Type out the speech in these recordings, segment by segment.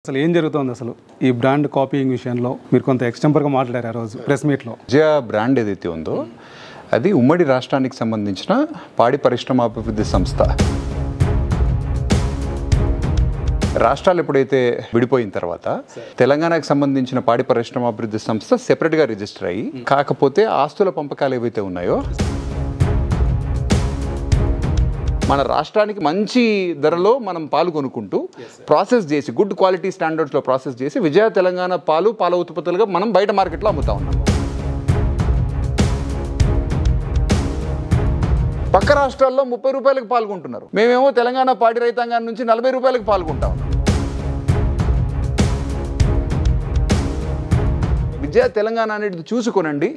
అసలు ఏం జరుగుతోంది అసలు ఈ బ్రాండ్ కాపీయింగ్ విషయంలో మీరు కొంత ఎక్స్టెంపర్గా మాట్లాడారు ఆ రోజు ప్రెస్ మీట్లో. విజయ బ్రాండ్ ఏదైతే ఉందో అది ఉమ్మడి రాష్ట్రానికి సంబంధించిన పాడి పరిశ్రమాభివృద్ధి సంస్థ. రాష్ట్రాలు ఎప్పుడైతే విడిపోయిన తర్వాత తెలంగాణకు సంబంధించిన పాడి పరిశ్రమాభివృద్ధి సంస్థ సెపరేట్గా రిజిస్టర్ అయ్యి, కాకపోతే ఆస్తుల పంపకాలు ఏవైతే ఉన్నాయో మన రాష్ట్రానికి మంచి ధరలో మనం పాలు కొనుక్కుంటూ ప్రాసెస్ చేసి గుడ్ క్వాలిటీ స్టాండర్డ్స్లో ప్రాసెస్ చేసి విజయ తెలంగాణ పాల ఉత్పత్తులుగా మనం బయట మార్కెట్లో అమ్ముతా ఉన్నాం. పక్క రాష్ట్రాల్లో 30 రూపాయలకు పాల్గొంటున్నారు, మేమేమో తెలంగాణ పాడి రైతాంగం నుంచి 40 రూపాయలకు పాల్గొంటా ఉన్నాం. విజయ తెలంగాణ అనేది చూసుకొనండి,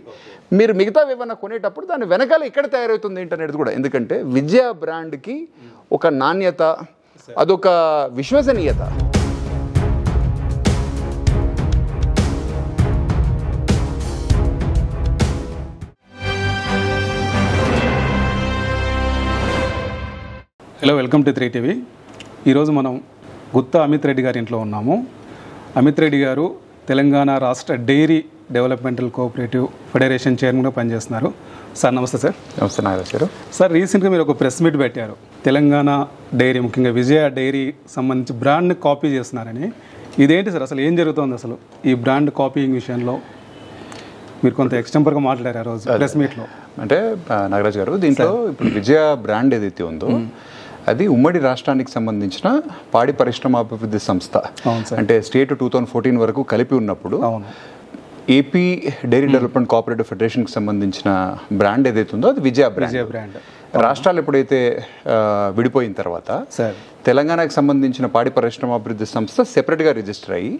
మీరు మిగతా ఏమైనా కొనేటప్పుడు దాని వెనకాల ఎక్కడ తయారవుతుంది ఏంటనేది కూడా. ఎందుకంటే విజయ బ్రాండ్కి ఒక నాణ్యత, అదొక విశ్వసనీయత. Hello, welcome to 3 TV. ఈరోజు మనం గుత్తా అమిత్ రెడ్డి గారి ఇంట్లో ఉన్నాము. అమిత్ రెడ్డి గారు తెలంగాణ రాష్ట్ర డైరీ డెవలప్మెంటల్ కోఆపరేటివ్ ఫెడరేషన్ చైర్మన్గా పనిచేస్తున్నారు. సార్ నమస్తే. సార్ నమస్తే నాగరాజ్ గారు. సార్, రీసెంట్గా మీరు ఒక ప్రెస్ మీట్ పెట్టారు. తెలంగాణ డైరీ, ముఖ్యంగా విజయ డైరీ సంబంధించి బ్రాండ్ని కాపీ చేస్తున్నారని. ఇదేంటి సార్, అసలు ఏం జరుగుతోంది అసలు ఈ బ్రాండ్ కాపీయింగ్ విషయంలో? మీరు కొంత ఎక్స్టెంపర్గా మాట్లాడారు ఆ రోజు ప్రెస్ మీట్లో. అంటే నాగరాజ్ గారు, దీంట్లో ఇప్పుడు విజయ బ్రాండ్ ఏదైతే ఉందో అది ఉమ్మడి రాష్ట్రానికి సంబంధించిన పాడి పరిశ్రమాభివృద్ధి సంస్థ. అంటే స్టేట్ 2014 వరకు కలిపి ఉన్నప్పుడు ఏపీ డైరీ డెవలప్మెంట్ కోఆపరేటివ్ ఫెడరేషన్కి సంబంధించిన బ్రాండ్ ఏదైతే ఉందో అది విజయ బ్రాండ్. రాష్ట్రాలు ఎప్పుడైతే విడిపోయిన తర్వాత తెలంగాణకు సంబంధించిన పాడి పరిశ్రమాభివృద్ధి సంస్థ సెపరేట్గా రిజిస్టర్ అయ్యి,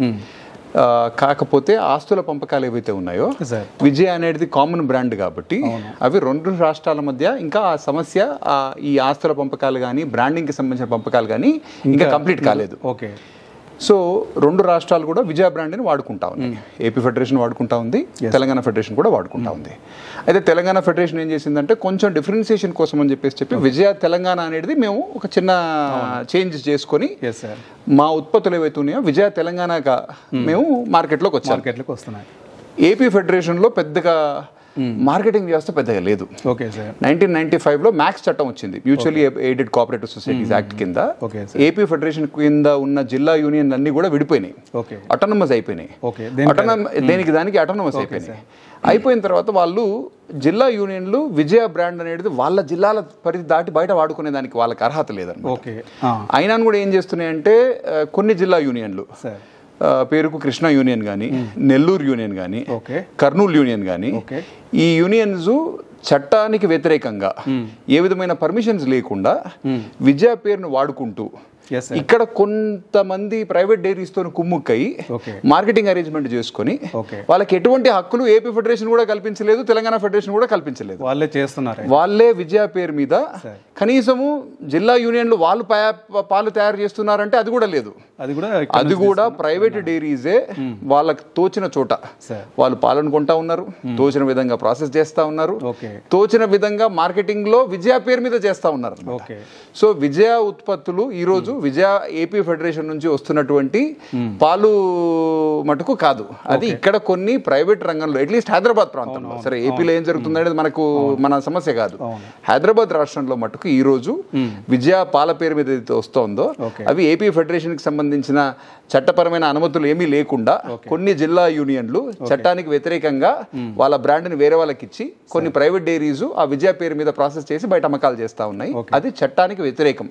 కాకపోతే ఆస్తుల పంపకాలు ఏవైతే ఉన్నాయో విజయ అనేది కామన్ బ్రాండ్ కాబట్టి అవి 2 రాష్ట్రాల మధ్య ఇంకా ఆ సమస్య, ఈ ఆస్తుల పంపకాలు కానీ బ్రాండింగ్కి సంబంధించిన పంపకాలు కానీ ఇంకా కంప్లీట్ కాలేదు. ఓకే. సో 2 రాష్ట్రాలు కూడా విజయ బ్రాండ్ని వాడుకుంటా ఉన్నాయి. ఏపీ ఫెడరేషన్ వాడుకుంటా ఉంది, తెలంగాణ ఫెడరేషన్ కూడా వాడుకుంటా ఉంది. అయితే తెలంగాణ ఫెడరేషన్ ఏం చేసిందంటే కొంచెం డిఫరెన్సియేషన్ కోసం అని చెప్పి విజయ తెలంగాణ అనేది మేము ఒక చిన్న చేంజ్ చేసుకొని మా ఉత్పత్తులు ఏవైతే ఉన్నాయో విజయ తెలంగాణగా మేము మార్కెట్లోకి వస్తున్నాయి. ఏపీ ఫెడరేషన్లో పెద్దగా మార్కెటింగ్ వ్యవస్థ పెద్దగా లేదు. Okay sir. 1995లో మ్యాక్స్ చట్టం వచ్చింది, mutually aided cooperative societies act కింద. ఏపీ ఫెడరేషన్ కింద ఉన్న జిల్లా యూనియన్లు అన్ని కూడా విడిపోయినాయి, అటానమస్ అయిపోయినాయి. దానికి అటానమస్ అయిపోయిన తర్వాత వాళ్ళు జిల్లా యూనియన్లు విజయ బ్రాండ్ అనేది వాళ్ళ జిల్లాల పరిధి దాటి బయట వాడుకునే దానికి వాళ్ళకి అర్హత లేదన్నమాట. అయినా కూడా ఏం చేస్తున్నాయంటే కొన్ని జిల్లా యూనియన్లు, పేరుకు కృష్ణా యూనియన్ కానీ, నెల్లూరు యూనియన్ కానీ, కర్నూలు యూనియన్ కానీ, ఈ యూనియన్స్ చట్టానికి వ్యతిరేకంగా ఏ విధమైన పర్మిషన్స్ లేకుండా విజయ పేరును వాడుకుంటూ ఇక్కడ కొంతమంది ప్రైవేట్ డైరీస్తో కుమ్ముక్కై మార్కెటింగ్ అరేంజ్మెంట్ చేసుకుని వాళ్ళకి ఎటువంటి హక్కులు ఏపీ ఫెడరేషన్ కూడా కల్పించలేదు, తెలంగాణ ఫెడరేషన్ కూడా కల్పించలేదు. వాళ్ళే చేస్తున్నారు. వాళ్ళే విజయ పేరు మీద కనీసము జిల్లా యూనియన్లు వాళ్ళు పాలు తయారు చేస్తున్నారంటే అది కూడా లేదు. అది కూడా ప్రైవేట్ డైరీసే వాళ్ళకి తోచిన చోట వాళ్ళు పాలను కొంటా ఉన్నారు, తోచిన విధంగా ప్రాసెస్ చేస్తా ఉన్నారు, తోచిన విధంగా మార్కెటింగ్ లో విజయ పేరు మీద చేస్తా ఉన్నారు. సో విజయ ఉత్పత్తులు ఈ రోజు విజయ ఏపీ ఫెడరేషన్ నుంచి వస్తున్నటువంటి పాలు మటుకు కాదు, అది ఇక్కడ కొన్ని ప్రైవేట్ రంగంలో, అట్లీస్ట్ హైదరాబాద్ ప్రాంతంలో, సరే ఏపీలో ఏం జరుగుతుంది అనేది మన సమస్య కాదు, హైదరాబాద్ రాష్ట్రంలో మటుకు ఈ రోజు విజయ పాల పేరు మీద ఏదైతే వస్తుందో అవి ఏపీ ఫెడరేషన్ కి సంబంధించిన చట్టపరమైన అనుమతులు ఏమీ లేకుండా కొన్ని జిల్లా యూనియన్లు చట్టానికి వ్యతిరేకంగా వాళ్ళ బ్రాండ్ ని వేరే వాళ్ళకి ఇచ్చి కొన్ని ప్రైవేట్ డైరీస్ ఆ విజయ పేరు మీద ప్రాసెస్ చేసి బయట అమ్మకాలు చేస్తా ఉన్నాయి. అది చట్టానికి వ్యతిరేకం.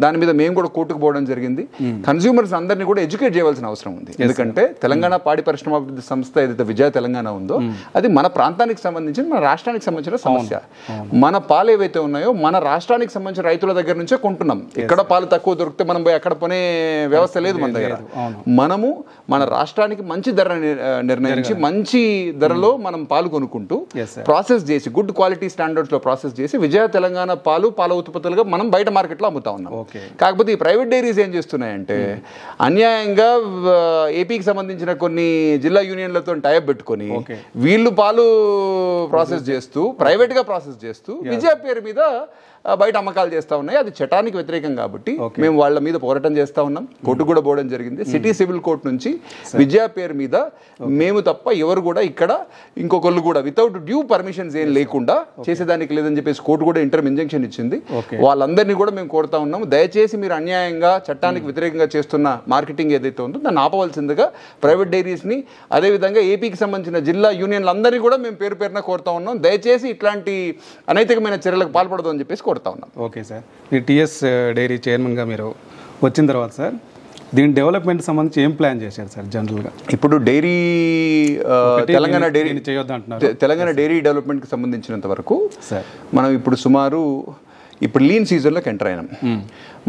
దాని మీద మేము కూడా కోర్టుకు పోవడం జరిగింది. కన్స్యూమర్స్ అందరినీ కూడా ఎడ్యుకేట్ చేయవలసిన అవసరం ఉంది. ఎందుకంటే తెలంగాణ పాడి పరిశ్రమాభివృద్ధి సంస్థ ఏదైతే విజయ తెలంగాణ ఉందో అది మన ప్రాంతానికి సంబంధించిన, మన రాష్ట్రానికి సంబంధించిన సమస్య. మన పాలు ఏవైతే ఉన్నాయో మన రాష్ట్రానికి సంబంధించిన రైతుల దగ్గర నుంచే కొంటున్నాం. ఎక్కడ పాలు తక్కువ దొరికితే మనం పోయి అక్కడ కొనే వ్యవస్థ లేదు మన దగ్గర. మనము మన రాష్ట్రానికి మంచి ధర నిర్ణయించి మంచి ధరలో మనం పాలు కొనుక్కుంటూ ప్రాసెస్ చేసి గుడ్ క్వాలిటీ స్టాండర్డ్స్ లో ప్రాసెస్ చేసి విజయ తెలంగాణ పాల ఉత్పత్తులుగా మనం బయట మార్కెట్లో అమ్ముతా ఉన్నాం. కాకపోతే ఈ ప్రైవేట్ డైరీస్ ఏం చేస్తున్నాయంటే అన్యాయంగా ఏపీకి సంబంధించిన కొన్ని జిల్లా యూనియన్లతో టైప్ పెట్టుకొని వీళ్ళు పాలు ప్రాసెస్ చేస్తూ ప్రైవేట్ గా ప్రాసెస్ చేస్తూ విజయ పేరు మీద బయట అమ్మకాలు చేస్తూ ఉన్నాయి. అది చట్టానికి వ్యతిరేకం కాబట్టి మేము వాళ్ళ మీద పోరాటం చేస్తూ ఉన్నాం. కోర్టు కూడా పోవడం జరిగింది. సిటీ సివిల్ కోర్టు నుంచి విజయ పేరు మీద మేము తప్ప ఎవరు కూడా ఇక్కడ ఇంకొకళ్ళు కూడా వితౌట్ డ్యూ పర్మిషన్స్ ఏం లేకుండా చేసేదానికి లేదని చెప్పేసి కోర్టు కూడా ఇంటర్మ్ ఇంజంక్షన్ ఇచ్చింది. వాళ్ళందరినీ కూడా మేము కోరుతా ఉన్నాము, దయచేసి మీరు అన్యాయంగా చట్టానికి వ్యతిరేకంగా చేస్తున్న మార్కెటింగ్ ఏదైతే ఉందో దాన్ని ఆపవలసిందిగా ప్రైవేట్ డైరీస్ని, అదేవిధంగా ఏపీకి సంబంధించిన జిల్లా యూనియన్లందరినీ కూడా మేము పేరు పేరున కోరుతా ఉన్నాం. దయచేసి ఇట్లాంటి అనైతికమైన చర్యలకు పాల్పడదు అని చెప్పేసి కోరుతా ఉన్నాం. ఓకే సార్, ఈ టీఎస్ డైరీ చైర్మన్గా మీరు వచ్చిన తర్వాత సార్ దీని డెవలప్మెంట్ సంబంధించి ఏం ప్లాన్ చేశారు సార్ జనరల్గా? ఇప్పుడు డైరీ తెలంగాణ డైరీ డెవలప్మెంట్కి సంబంధించినంత వరకు మనం ఇప్పుడు సుమారు లీన్ సీజన్లోకి ఎంటర్ అయినాం.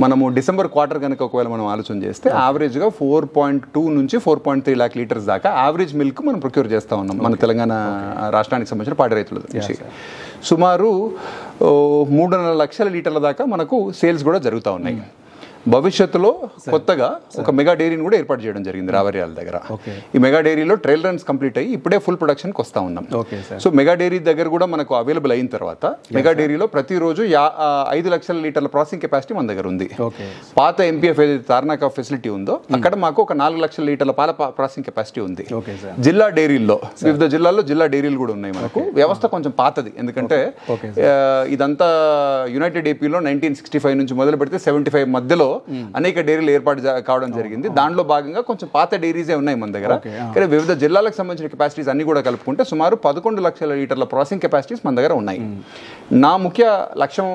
మనము డిసెంబర్ క్వార్టర్ కనుక ఒకవేళ మనం ఆలోచన చేస్తే యావరేజ్గా 4.2 నుంచి 4.3 లాక్ లీటర్స్ దాకా యావరేజ్ మిల్క్ మనం ప్రొక్యూర్ చేస్తూ ఉన్నాం మన తెలంగాణ రాష్ట్రానికి సంబంధించిన పాడి రైతుల నుంచి. సుమారు 3.5 లక్షల లీటర్ల దాకా మనకు సేల్స్ కూడా జరుగుతూ ఉన్నాయి. భవిష్యత్తులో కొత్తగా ఒక మెగా డైరీని కూడా ఏర్పాటు చేయడం జరిగింది రావర్యాల దగ్గర. ఈ మెగా డైరీలో ట్రయల్ రన్స్ కంప్లీట్ అయ్యి ఇప్పుడే ఫుల్ ప్రొడక్షన్కి వస్తూ ఉన్నాం. సో మెగా డైరీ దగ్గర కూడా మనకు అవైలబుల్ అయిన తర్వాత మెగా డైరీలో ప్రతిరోజు 5 లక్షల లీటర్ల ప్రాసెసింగ్ కెపాసిటీ మన దగ్గర ఉంది. పాత ఎంపీఎఫ్ ఏదైతే తార్నాక ఫెసిలిటీ ఉందో అక్కడ మాకు ఒక 4 లక్షల లీటర్ల పాల ప్రాసెసింగ్ కెపాసిటీ ఉంది. జిల్లా డైరీల్లో వివిధ జిల్లాల్లో జిల్లా డైరీలు కూడా ఉన్నాయి మనకు. వ్యవస్థ కొంచెం పాతది, ఎందుకంటే ఇదంతా యునైటెడ్ ఏపీలో 1965 నుంచి మొదలు పెడితే 75 మధ్యలో అనేక డైరీలు ఏర్పాటు కావడం జరిగింది. దాంట్లో భాగంగా కొంచెం పాత డైరీసే ఉన్నాయి మన దగ్గర. కానీ వివిధ జిల్లాలకు సంబంధించిన కెపాసిటీస్ అన్ని కూడా కలుపుకుంటే సుమారు 11 లక్షల లీటర్ల ప్రాసెసింగ్ కెపాసిటీస్ మన దగ్గర ఉన్నాయి. నా ముఖ్య లక్ష్యం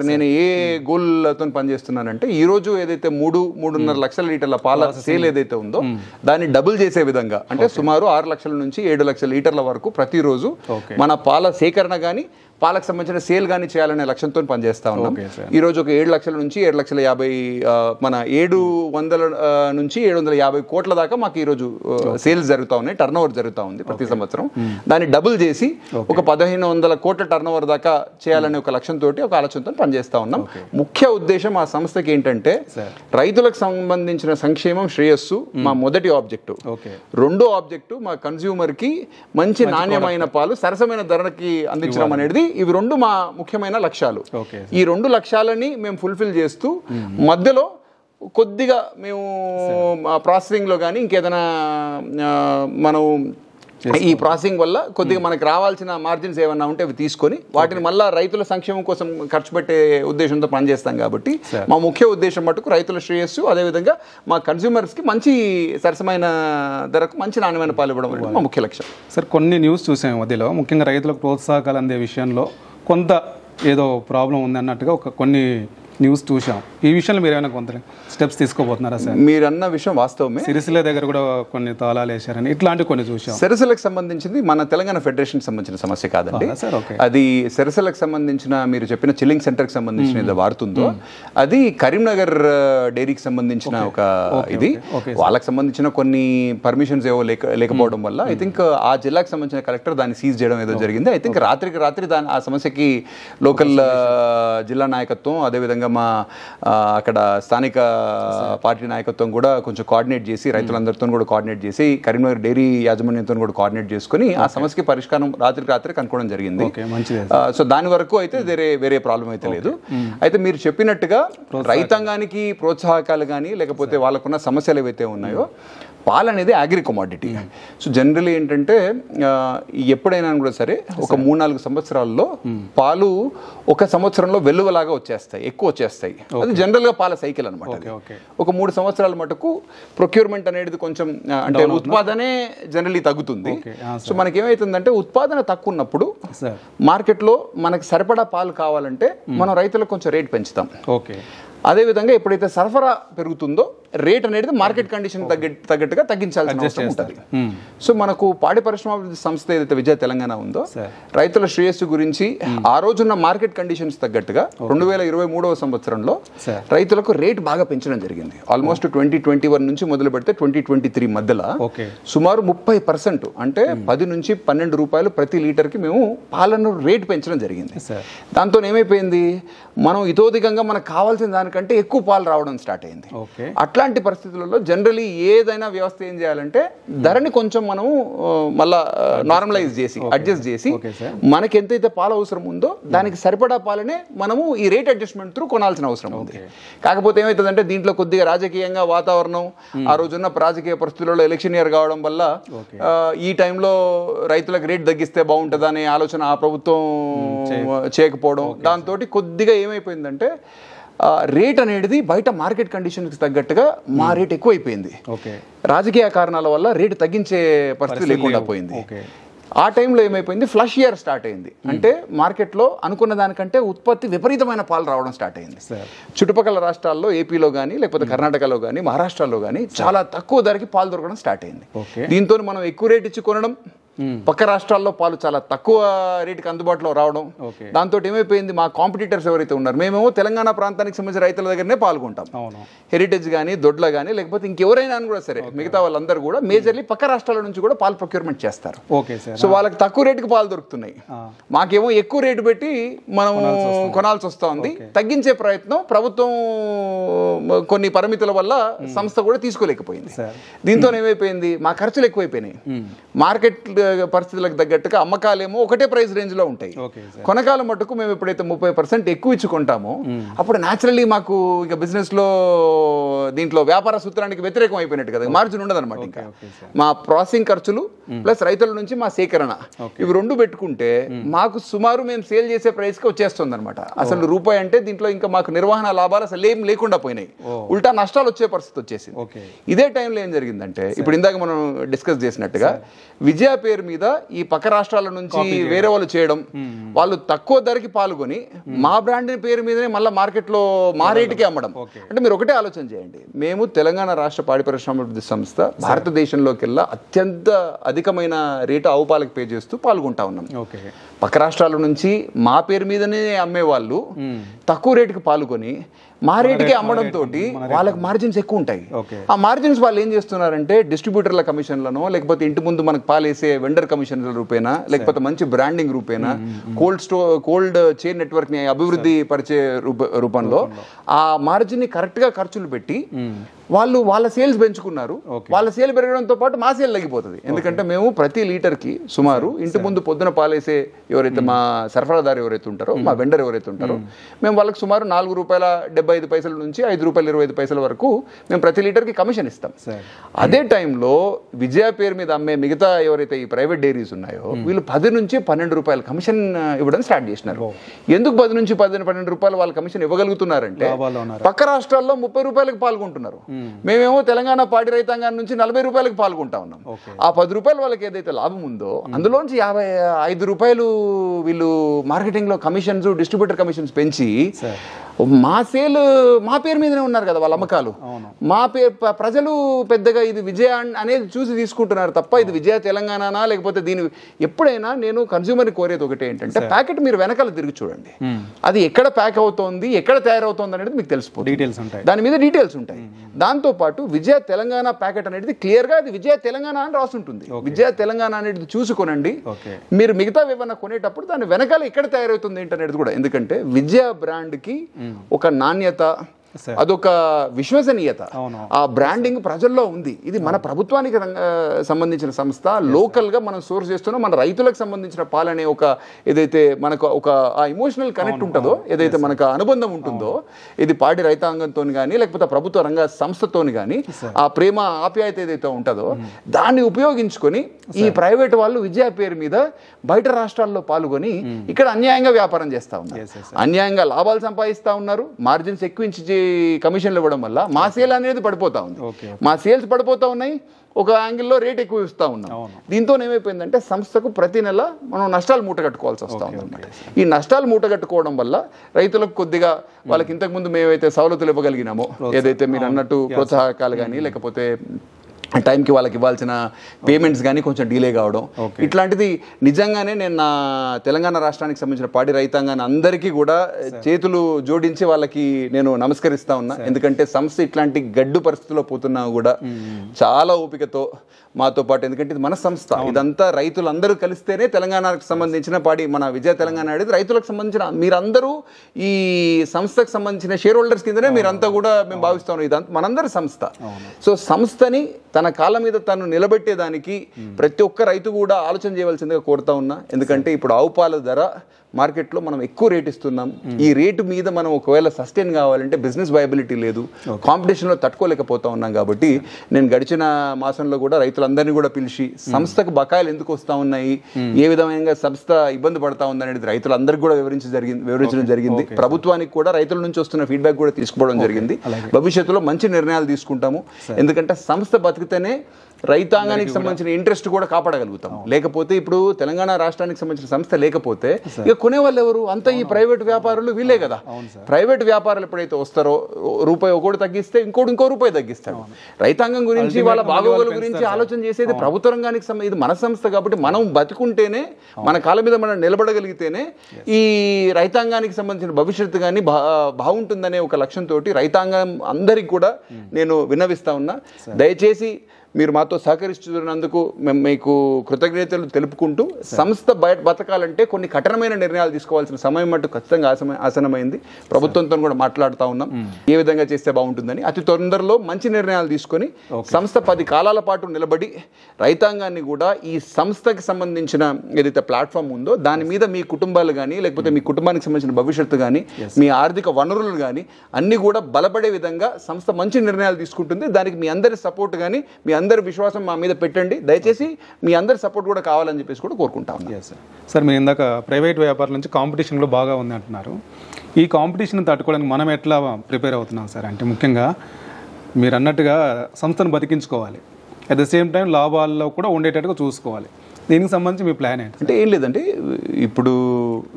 నేను ఏ గోల్తో పనిచేస్తున్నానంటే ఈ రోజు ఏదైతే 3.5 లక్షల లీటర్ల పాల సేల్ ఏదైతే ఉందో దాన్ని డబుల్ చేసే విధంగా, అంటే సుమారు 6 లక్షల నుంచి 7 లక్షల లీటర్ల వరకు ప్రతిరోజు మన పాల సేకరణ కానీ పాలకు సంబంధించిన సేల్ కానీ చేయాలనే లక్ష్యంతో పనిచేస్తా ఉన్నాం. ఈ రోజు ఒక 7 లక్షల నుంచి 7,50,000 మన 700 నుంచి 750 కోట్ల దాకా మాకు ఈరోజు సేల్స్ జరుగుతూ ఉన్నాయి, టర్న్ ఓవర్ జరుగుతూ ఉంది ప్రతి సంవత్సరం. దాన్ని డబుల్ చేసి ఒక 1,500 కోట్ల టర్న్ ఓవర్ దాకా చేయాలనే ఒక లక్ష్యంతో ఒక ఆలోచనతో పనిచేస్తా ఉన్నాం. ముఖ్య ఉద్దేశం ఆ సంస్థకి ఏంటంటే రైతులకు సంబంధించిన సంక్షేమం, శ్రేయస్సు మా మొదటి ఆబ్జెక్టివ్. రెండో ఆబ్జెక్టివ్ మా కన్స్యూమర్ కి మంచి నాణ్యమైన పాలు సరసమైన ధరకి అందించడం అనేది. ఇవి రెండు మా ముఖ్యమైన లక్ష్యాలు. ఈ 2 లక్ష్యాలని మేము ఫుల్ఫిల్ చేస్తూ మధ్యలో కొద్దిగా మేము ప్రాసెసింగ్లో కానీ ఇంకేదైనా మనం ఈ ప్రాసెసింగ్ వల్ల కొద్దిగా మనకు రావాల్సిన మార్జిన్స్ ఏమన్నా ఉంటే అవి తీసుకొని వాటిని మళ్ళీ రైతుల సంక్షేమం కోసం ఖర్చు పెట్టే ఉద్దేశంతో పనిచేస్తాం. కాబట్టి మా ముఖ్య ఉద్దేశం మటుకు రైతుల శ్రేయస్సు, అదేవిధంగా మా కన్స్యూమర్స్కి మంచి సరసమైన ధరకు మంచి నాణ్యమైన పాలు ఇవ్వడం అనేది మా ముఖ్య లక్ష్యం. సార్, కొన్ని న్యూస్ చూసాము మధ్యలో, ముఖ్యంగా రైతులకు ప్రోత్సాహకాలు అందే విషయంలో కొంత ఏదో ప్రాబ్లం ఉంది అన్నట్టుగా కొన్ని న్యూస్ చూసాం. ఈ విషయంలో మీరు ఏమైనా కొంత స్టెప్స్ తీసుకోబోతున్నారా సార్? మీరు అన్న విషయం వాస్తవమే. సిరిసిల్ల దగ్గర కూడా కొన్ని తాళాలు వేశారని ఇట్లాంటి కొన్ని చూసాం. సిరిసిల్లకు సంబంధించింది మన తెలంగాణ ఫెడరేషన్ సంబంధించిన సమస్య కాదండి. అది సిరిసిల్లకు సంబంధించిన మీరు చెప్పిన చిల్లింగ్ సెంటర్కి సంబంధించిన ఏదో వాడుతుందో అది కరీంనగర్ డైరీకి సంబంధించిన ఒక ఇది. వాళ్ళకి సంబంధించిన కొన్ని పర్మిషన్స్ ఏవో లేకపోవడం వల్ల ఐ థింక్ ఆ జిల్లాకు సంబంధించిన కలెక్టర్ దాన్ని సీజ్ చేయడం ఏదో జరిగింది. ఐ థింక్ రాత్రికి రాత్రి ఆ సమస్యకి లోకల్ జిల్లా నాయకత్వం, అదేవిధంగా మా అక్కడ స్థానిక పార్టీ నాయకత్వం కూడా కొంచెం కోఆర్డినేట్ చేసి రైతులందరితో కూడా కోఆర్డినేట్ చేసి కరీంనగర్ డైరీ యాజమాన్యంతో కూడా కోఆర్డినేట్ చేసుకుని ఆ సమస్యకి పరిష్కారం రాత్రి కనుక్కోవడం జరిగింది. సో దాని వరకు అయితే వేరే ప్రాబ్లం అయితే లేదు. అయితే మీరు చెప్పినట్టుగా రైతాంగానికి ప్రోత్సాహకాలు కానీ లేకపోతే వాళ్ళకున్న సమస్యలు ఏవైతే ఉన్నాయో, పాలు అనేది అగ్రి కమోడిటీ. సో జనరల్లీ ఏంటంటే ఎప్పుడైనా కూడా సరే ఒక 3-4 సంవత్సరాల్లో పాలు ఒక సంవత్సరంలో వెల్లువలాగా వచ్చేస్తాయి, ఎక్కువ వచ్చేస్తాయి. అది జనరల్గా పాల సైకిల్ అనమాట. ఒక 3 సంవత్సరాల మటుకు ప్రొక్యూర్మెంట్ అనేది కొంచెం అంటే ఉత్పాదనే జనరల్లీ తగ్గుతుంది. సో మనకి ఏమవుతుందంటే ఉత్పాదన తక్కువ ఉన్నప్పుడు మార్కెట్లో మనకి సరిపడా పాలు కావాలంటే మనం రైతులకు కొంచెం రేట్ పెంచుతాం. అదేవిధంగా ఎప్పుడైతే సరఫరా పెరుగుతుందో రేట్ అనేది మార్కెట్ కండిషన్ తగ్గట్టుగా తగ్గించాల్సిన అవసరం ఉంటుంది. సో మనకు పాడి పరిశ్రమాభివృద్ధి సంస్థ ఏదైతే విజయ తెలంగాణ ఉందో రైతుల శ్రేయస్సు గురించి ఆ రోజున్న మార్కెట్ కండిషన్స్ తగ్గట్టుగా 2023వ సంవత్సరంలో రైతులకు రేట్ బాగా పెంచడం జరిగింది. ఆల్మోస్ట్ 2021 నుంచి మొదలు పెడితే 2023 మధ్యలో సుమారు 30%, అంటే 10 నుంచి 12 రూపాయలు ప్రతి లీటర్కి మేము పాలను రేట్ పెంచడం జరిగింది. దాంతో ఏమైపోయింది, మనం ఇతోధికంగా మనకు కావాల్సిన దానికంటే దానికంటే ఎక్కువ పాలు రావడం స్టార్ట్ అయింది. అట్లాంటి పరిస్థితులలో జనరలీ ఏదైనా వ్యవస్థ ఏం చేయాలంటే ధరని కొంచెం మనము మళ్ళా నార్మలైజ్ చేసి అడ్జస్ట్ చేసి మనకి ఎంతైతే పాలు అవసరం ఉందో దానికి సరిపడా పాలనే మనము ఈ రేట్ అడ్జస్ట్మెంట్ త్రూ కొనాల్సిన అవసరం ఉంది. కాకపోతే ఏమవుతుందంటే దీంట్లో కొద్దిగా రాజకీయంగా వాతావరణం, ఆ రోజున్న రాజకీయ పరిస్థితులలో ఎలక్షన్ ఇయర్ కావడం వల్ల ఈ టైంలో రైతులకు రేట్ తగ్గిస్తే బాగుంటుందనే ఆలోచన ఆ ప్రభుత్వం చేయకపోవడం, దాంతో కొద్దిగా ఏమైపోయిందంటే రేట్ అనేది బయట మార్కెట్ కండిషన్కి తగ్గట్టుగా మా రేట్ ఎక్కువైపోయింది. రాజకీయ కారణాల వల్ల రేటు తగ్గించే పరిస్థితి లేకుండా పోయింది. ఆ టైంలో ఏమైపోయింది, ఫ్లష్ ఇయర్ స్టార్ట్ అయింది. అంటే మార్కెట్లో అనుకున్న దానికంటే ఉత్పత్తి విపరీతమైన పాలు రావడం స్టార్ట్ అయింది. చుట్టుపక్కల రాష్ట్రాల్లో ఏపీలో కానీ లేకపోతే కర్ణాటకలో కానీ మహారాష్ట్రలో కానీ చాలా తక్కువ ధరకి పాలు దొరకడం స్టార్ట్ అయింది. దీంతో మనం ఎక్కువ రేట్ ఇచ్చి కొనడం, పక్క రాష్ట్రాల్లో పాలు చాలా తక్కువ రేటుకి అందుబాటులో రావడం, దాంతో ఏమైపోయింది మా కాంపిటీటర్స్ ఎవరైతే ఉన్నారు, మేమేమో తెలంగాణ ప్రాంతానికి సంబంధించిన రైతుల దగ్గరనే పాల్గొంటాం. హెరిటేజ్ కానీ దొడ్ల కానీ లేకపోతే ఇంకెవరైనా కూడా సరే మిగతా వాళ్ళందరూ కూడా మేజర్లీ పక్క రాష్ట్రాల నుంచి కూడా పాలు ప్రొక్యూర్మెంట్ చేస్తారు. సో వాళ్ళకి తక్కువ రేటుకి పాలు దొరుకుతున్నాయి, మాకేమో ఎక్కువ రేటు పెట్టి మనం కొనాల్సి వస్తుంది. తగ్గించే ప్రయత్నం ప్రభుత్వం కొన్ని పరిమితుల వల్ల సంస్థ కూడా తీసుకోలేకపోయింది. దీంతో ఏమైపోయింది మా ఖర్చులు ఎక్కువైపోయినాయి. మార్కెట్ పరిస్థితులకు తగ్గట్టుగా అమ్మకాలేమో ఒకటే ప్రైస్ రేంజ్ లో ఉంటాయి, కొనకాల మటుకు మేము ఎప్పుడైతే 30% ఎక్కువ ఇచ్చుకుంటామో అప్పుడు న్యాచురల్లీ మాకు ఇక బిజినెస్ లో దీంట్లో వ్యాపార సూత్రానికి వ్యతిరేకం అయిపోయినట్టు కదా, మార్జిన్ ఉండదు అనమాట. ఇంకా మా ప్రాసెసింగ్ ఖర్చులు ప్లస్ రైతుల నుంచి మా సేకరణ ఇవి రెండు పెట్టుకుంటే మాకు సుమారు మేము సేల్ చేసే ప్రైస్ కి వచ్చేస్తుంది అనమాట. అసలు రూపాయి అంటే దీంట్లో ఇంకా మాకు నిర్వహణ లాభాలు అసలు ఏం లేకుండా పోయినాయి, ఉల్టా నష్టాలు వచ్చే పరిస్థితి వచ్చేసింది. ఇదే టైంలో ఏం జరిగిందంటే ఇప్పుడు ఇందాక మనం డిస్కస్ చేసినట్టుగా విజయ పేరు మీద ఈ పక్క రాష్ట్రాల నుంచి వేరే వాళ్ళు చేయడం, వాళ్ళు తక్కువ ధరకి పాల్గొని మా బ్రాండ్ పేరు మీదనే మళ్ళీ మార్కెట్లో మా రేటుకి అమ్మడం. అంటే మీరు ఒకటే ఆలోచన చేయండి, మేము తెలంగాణ రాష్ట్ర పాడి పరిశ్రమాభివృద్ధి సంస్థ భారతదేశంలోకెల్లా అత్యంత అధికమైన రేటు ఆవు పాలకు పే చేస్తూ పాల్గొంటా ఉన్నాం. పక్క రాష్ట్రాల నుంచి మా పేరు మీదనే అమ్మే వాళ్ళు తక్కువ రేటుకి పాల్గొని మా రేటుకి అమ్మడం తోటి వాళ్ళకి మార్జిన్స్ ఎక్కువ ఉంటాయి. ఆ మార్జిన్స్ వాళ్ళు ఏం చేస్తున్నారంటే డిస్ట్రిబ్యూటర్ల కమిషన్లను లేకపోతే ఇంటి ముందు మనకు పాలేసే వెండర్ కమిషన్ల రూపేనా లేకపోతే మంచి బ్రాండింగ్ రూపేనా కోల్డ్ చైన్ నెట్వర్క్ ని అభివృద్ధి పరిచే రూపంలో ఆ మార్జిన్ ని కరెక్ట్ గా ఖర్చులు పెట్టి వాళ్ళు వాళ్ళ సేల్స్ పెంచుకున్నారు. వాళ్ళ సేల్ పెరగడంతో పాటు మా సేల్ తగ్గిపోతుంది. ఎందుకంటే మేము ప్రతి లీటర్కి సుమారు ఇంటి ముందు పొద్దున పాలేసే ఎవరైతే మా సరఫరాదారు ఎవరైతే ఉంటారో మా వెండర్ ఎవరైతే ఉంటారో మేము వాళ్ళకి సుమారు ₹4.75 నుంచి ₹5.25 వరకు మేము ప్రతి లీటర్కి కమిషన్ ఇస్తాం. అదే టైంలో విజయ పేరు మీద అమ్మే మిగతా ఎవరైతే ఈ ప్రైవేట్ డైరీస్ ఉన్నాయో వీళ్ళు ₹10 నుంచి ₹12 కమిషన్ ఇవ్వడం స్టార్ట్ చేసినారు. ఎందుకు ₹10 నుంచి ₹12 వాళ్ళ కమిషన్ ఇవ్వగలుగుతున్నారంటే పక్క రాష్ట్రాల్లో ₹30 పాల్గొంటున్నారు, మేమేమో తెలంగాణ పాడి రైతాంగం నుంచి ₹40 పాల్గొంటా ఉన్నాం. ఆ ₹10 వాళ్ళకి ఏదైతే లాభం ఉందో అందులోంచి ₹55 వీళ్ళు మార్కెటింగ్ లో కమిషన్స్ డిస్ట్రిబ్యూటర్ కమిషన్స్ పెంచి మా సేల్ మా పేరు మీదనే ఉన్నారు కదా వాళ్ళ అమ్మకాలు. మా ప్రజలు పెద్దగా ఇది విజయ అనేది చూసి తీసుకుంటున్నారు తప్ప ఇది విజయ తెలంగాణనా లేకపోతే దీని ఎప్పుడైనా నేను కన్స్యూమర్ని కోరేది ఒకటే ఏంటంటే ప్యాకెట్ మీరు వెనకాల తిరిగి చూడండి, అది ఎక్కడ ప్యాక్ అవుతోంది ఎక్కడ తయారవుతోంది అనేది మీకు తెలిసిపోతుంది, దాని మీద డీటెయిల్స్ ఉంటాయి. దాంతో పాటు విజయ తెలంగాణ ప్యాకెట్ అనేది క్లియర్ గా అది విజయ తెలంగాణ అని రాసుంటుంది. విజయ తెలంగాణ అనేది చూసుకొనండి మీరు మిగతా ఏమన్నా కొనేటప్పుడు దాని వెనకాల ఎక్కడ తయారవుతుంది ఏంటనేది కూడా. ఎందుకంటే విజయ బ్రాండ్ కి ఒక నాణ్యత అదొక విశ్వసనీయత ఆ బ్రాండింగ్ ప్రజల్లో ఉంది. ఇది మన ప్రభుత్వానికి సంబంధించిన సంస్థ, లోకల్ గా మనం సోర్స్ చేస్తున్నాం, మన రైతులకు సంబంధించిన పాలనే ఒక ఏదైతే మనకు ఒక ఆ ఎమోషనల్ కనెక్ట్ ఉంటుందో ఏదైతే మనకు అనుబంధం ఉంటుందో ఇది పాడి రైతాంగంతో కానీ లేకపోతే ప్రభుత్వ రంగ సంస్థతో కానీ ఆ ప్రేమ ఆప్యాయత ఏదైతే ఉంటుందో దాన్ని ఉపయోగించుకొని ఈ ప్రైవేట్ వాళ్ళు విజయ పేరు మీద బయట రాష్ట్రాల్లో పాల్గొని ఇక్కడ అన్యాయంగా వ్యాపారం చేస్తా ఉన్నారు, అన్యాయంగా లాభాలు సంపాదిస్తా ఉన్నారు. మార్జిన్స్ ఎక్కువ కమిషన్లు ఇవ్వడం వల్ల మా సేల్ అనేది పడిపోతా ఉంది, మా సేల్స్ పడిపోతా ఉన్నాయి, ఒక యాంగిల్లో రేట్ ఎక్కువ ఇస్తూ ఉన్నాం. దీంతో ఏమైపోయిందంటే సంస్థకు ప్రతి నెల మనం నష్టాలు మూటగట్టుకోవాల్సి వస్తూ ఉందన్నమాట. ఈ నష్టాలు మూటగట్టుకోవడం వల్ల రైతులకు కొద్దిగా వాళ్ళకి ఇంతకుముందు మేమైతే సవలతులు ఇవ్వగలిగినామో ఏదైతే మీరు అన్నట్టు ప్రోత్సాహకాలు కానీ లేకపోతే టైంకి వాళ్ళకి ఇవ్వాల్సిన పేమెంట్స్ కానీ కొంచెం డిలే కావడం, ఇట్లాంటిది నిజంగానే నేను నా తెలంగాణ రాష్ట్రానికి సంబంధించిన పాడి రైతాంగాన్ని అందరికీ కూడా చేతులు జోడించి వాళ్ళకి నేను నమస్కరిస్తా ఉన్నా. ఎందుకంటే సంస్థ ఇట్లాంటి గడ్డు పరిస్థితుల్లో పోతున్నా కూడా చాలా ఓపికతో మాతో పాటు, ఎందుకంటే ఇది మన సంస్థ, ఇదంతా రైతులందరూ కలిస్తేనే తెలంగాణకు సంబంధించిన పాడి మన విజయ తెలంగాణ అనేది రైతులకు సంబంధించిన మీరందరూ ఈ సంస్థకు సంబంధించిన షేర్ హోల్డర్స్ కిందనే మీరంతా కూడా మేము భావిస్తా ఉన్నాం. ఇదంతా మనందరి సంస్థ. సో సంస్థని తన కాళ్ళ మీద తను నిలబెట్టేదానికి ప్రతి ఒక్క రైతు కూడా ఆలోచన చేయవలసిందిగా కోరుతా ఉన్నా. ఎందుకంటే ఇప్పుడు ఆవు పాల ధర మార్కెట్లో మనం ఎక్కువ రేట్ ఇస్తున్నాం. ఈ రేటు మీద మనం ఒకవేళ సస్టైన్ కావాలంటే బిజినెస్ వైబిలిటీ లేదు, కాంపిటీషన్లో తట్టుకోలేకపోతా ఉన్నాం. కాబట్టి నేను గడిచిన మాసంలో కూడా రైతులందరినీ కూడా పిలిచి సంస్థకు బకాయిలు ఎందుకు వస్తూ ఉన్నాయి, ఏ విధంగా సంస్థ ఇబ్బంది పడతా ఉంది అనేది రైతులందరికీ కూడా వివరించడం జరిగింది. ప్రభుత్వానికి కూడా రైతుల నుంచి వస్తున్న ఫీడ్బ్యాక్ కూడా తీసుకోవడం జరిగింది. భవిష్యత్తులో మంచి నిర్ణయాలు తీసుకుంటాము. ఎందుకంటే సంస్థ బతికితేనే రైతాంగానికి సంబంధించిన ఇంట్రెస్ట్ కూడా కాపాడగలుగుతాం. లేకపోతే ఇప్పుడు తెలంగాణ రాష్ట్రానికి సంబంధించిన సంస్థ లేకపోతే ఇక కొనేవాళ్ళు ఎవరు? అంతా ఈ ప్రైవేట్ వ్యాపారులు వీళ్ళే కదా. ప్రైవేట్ వ్యాపారులు ఎప్పుడైతే వస్తారో రూపాయి ఒకటి తగ్గిస్తే ఇంకో రూపాయి తగ్గిస్తాడు. రైతాంగం గురించి వాళ్ళ బాగోగుల గురించి ఆలోచన చేసేది ప్రభుత్వ రంగానికి ఇది మన సంస్థ. కాబట్టి మనం బతుకుంటేనే మన కాళ్ళ మీద మనం నిలబడగలిగితేనే ఈ రైతాంగానికి సంబంధించిన భవిష్యత్తు కానీ బాగుంటుందనే ఒక లక్ష్యంతో రైతాంగం అందరికి కూడా నేను విన్నవిస్తా ఉన్నా. దయచేసి మీరు మాతో సహకరిస్తున్నందుకు మేము మీకు కృతజ్ఞతలు తెలుపుకుంటూ, సంస్థ బతకాలంటే కొన్ని కఠినమైన నిర్ణయాలు తీసుకోవాల్సిన సమయం మట్టు ఖచ్చితంగా ఆసనమైంది. ప్రభుత్వంతో కూడా మాట్లాడుతూ ఉన్నాం ఏ విధంగా చేస్తే బాగుంటుందని. అతి తొందరలో మంచి నిర్ణయాలు తీసుకొని సంస్థ 10 కాలాల పాటు నిలబడి రైతాంగాన్ని కూడా ఈ సంస్థకి సంబంధించిన ఏదైతే ప్లాట్ఫామ్ ఉందో దాని మీద మీ కుటుంబాలు కానీ లేకపోతే మీ కుటుంబానికి సంబంధించిన భవిష్యత్తు కానీ మీ ఆర్థిక వనరులు కానీ అన్ని కూడా బలపడే విధంగా సంస్థ మంచి నిర్ణయాలు తీసుకుంటుంది. దానికి మీ అందరి సపోర్ట్ కానీ మీ అందరి విశ్వాసం మా మీద పెట్టండి. దయచేసి మీ అందరి సపోర్ట్ కూడా కావాలని చెప్పేసి కూడా కోరుకుంటా ఉన్నాను. సార్, మీరు ఇందాక ప్రైవేట్ వ్యాపారం నుంచి కాంపిటీషన్లో బాగా ఉంది అంటున్నారు. ఈ కాంపిటీషన్ తట్టుకోవడానికి మనం ఎట్లా ప్రిపేర్ అవుతున్నాం సార్? అంటే ముఖ్యంగా మీరు అన్నట్టుగా సంస్థను బతికించుకోవాలి, అట్ ద సేమ్ టైం లాభాల్లో కూడా ఉండేటట్టుగా చూసుకోవాలి. దీనికి సంబంధించి మీ ప్లాన్ ఏంటి? అంటే ఏం లేదంటే ఇప్పుడు